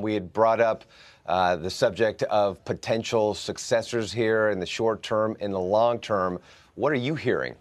We had brought up the subject of potential successors here in the short term, in the long term. What are you hearing?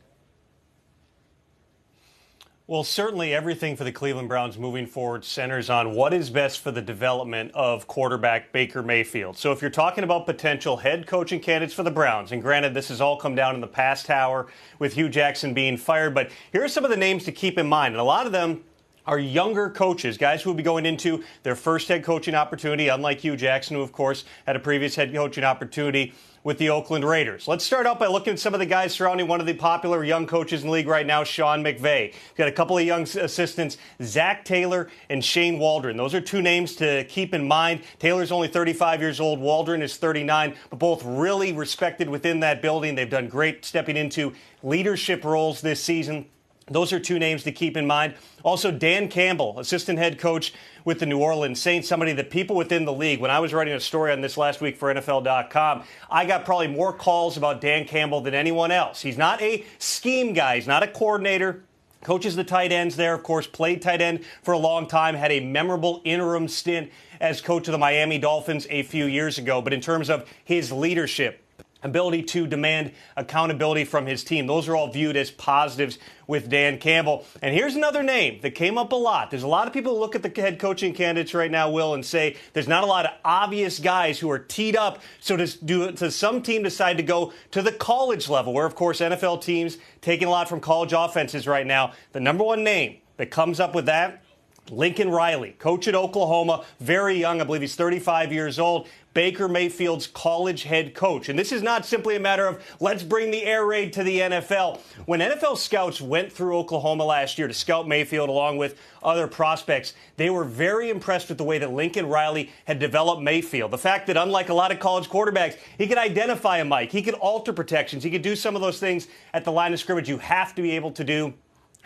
Well, certainly everything for the Cleveland Browns moving forward centers on what is best for the development of quarterback Baker Mayfield. So if you're talking about potential head coaching candidates for the Browns, and granted this has all come down in the past hour with Hugh Jackson being fired, but here are some of the names to keep in mind. And a lot of them are younger coaches, guys who will be going into their first head coaching opportunity, unlike Hugh Jackson, who, of course, had a previous head coaching opportunity with the Oakland Raiders. Let's start out by looking at some of the guys surrounding one of the popular young coaches in the league right now, Sean McVay. He's got a couple of young assistants, Zach Taylor and Shane Waldron. Those are two names to keep in mind. Taylor's only 35 years old. Waldron is 39, but both really respected within that building. They've done great stepping into leadership roles this season. Those are two names to keep in mind. Also, Dan Campbell, assistant head coach with the New Orleans Saints, somebody that people within the league, when I was writing a story on this last week for NFL.com, I got probably more calls about Dan Campbell than anyone else. He's not a scheme guy. He's not a coordinator. Coaches the tight ends there, of course, played tight end for a long time, had a memorable interim stint as coach of the Miami Dolphins a few years ago. But in terms of his leadership, ability to demand accountability from his team, those are all viewed as positives with Dan Campbell. And here's another name that came up a lot. There's a lot of people who look at the head coaching candidates right now, Will, and say there's not a lot of obvious guys who are teed up. So does some team decide to go to the college level, where, of course, NFL teams taking a lot from college offenses right now. The number one name that comes up with that, Lincoln Riley, coach at Oklahoma, very young. I believe he's 35 years old. Baker Mayfield's college head coach. And this is not simply a matter of let's bring the air raid to the NFL. When NFL scouts went through Oklahoma last year to scout Mayfield along with other prospects, they were very impressed with the way that Lincoln Riley had developed Mayfield. The fact that unlike a lot of college quarterbacks, he could identify a mic, he could alter protections, he could do some of those things at the line of scrimmage you have to be able to do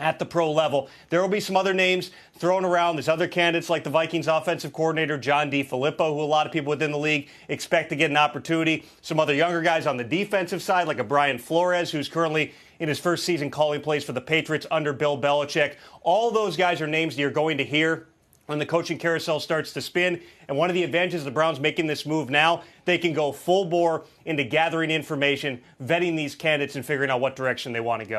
at the pro level. There will be some other names thrown around. There's other candidates like the Vikings offensive coordinator, John DeFilippo, who a lot of people within the league expect to get an opportunity. Some other younger guys on the defensive side, like a Brian Flores, who's currently in his first season calling plays for the Patriots under Bill Belichick. All those guys are names that you're going to hear when the coaching carousel starts to spin. And one of the advantages of the Browns making this move now, they can go full bore into gathering information, vetting these candidates, and figuring out what direction they want to go.